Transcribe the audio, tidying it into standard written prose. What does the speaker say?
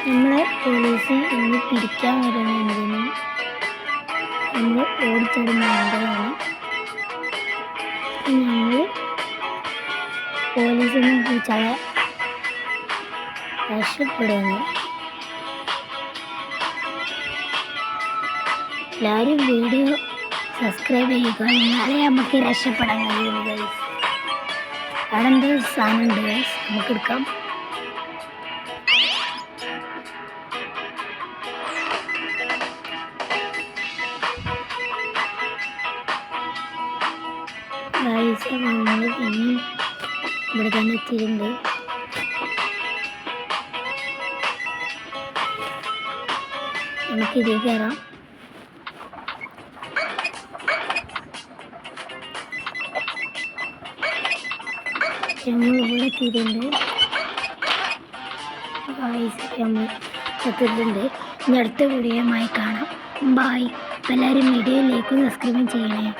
നമ്മളെ പോലീസ് ഇന്ന് പിടിക്കാൻ വരുന്നതിന് നമ്മൾ ഓടിച്ചോടി മാറേണ്ടതാണ്. നമ്മൾ പോലീസിനെ പിടിച്ചാൽ രക്ഷപ്പെടുന്നു. എല്ലാവരും വീഡിയോ സബ്സ്ക്രൈബ് ചെയ്യുക, എന്നാലേ നമുക്ക് രക്ഷപ്പെടാൻ കഴിയുള്ളൂ ഗൈസ്. അവിടെ എന്ത് സാധനമുണ്ട് ഗൈസ്, നമുക്ക് എടുക്കാം. ഗൈസ് നമ്മൾ ഇനി ഇവിടെ തന്നെ എത്തിയിട്ടുണ്ട്. നമുക്കിതേ കയറാം. നമ്മളിവിടെ എത്തിയിട്ടുണ്ട്. നമ്മൾ എത്തിയിട്ടുണ്ട്. ഇനി അടുത്ത വീഡിയോയുമായി കാണാം. ബായ്. എല്ലാവരും വീഡിയോയിലേക്ക് സബ്സ്ക്രൈബ് ചെയ്യണേ.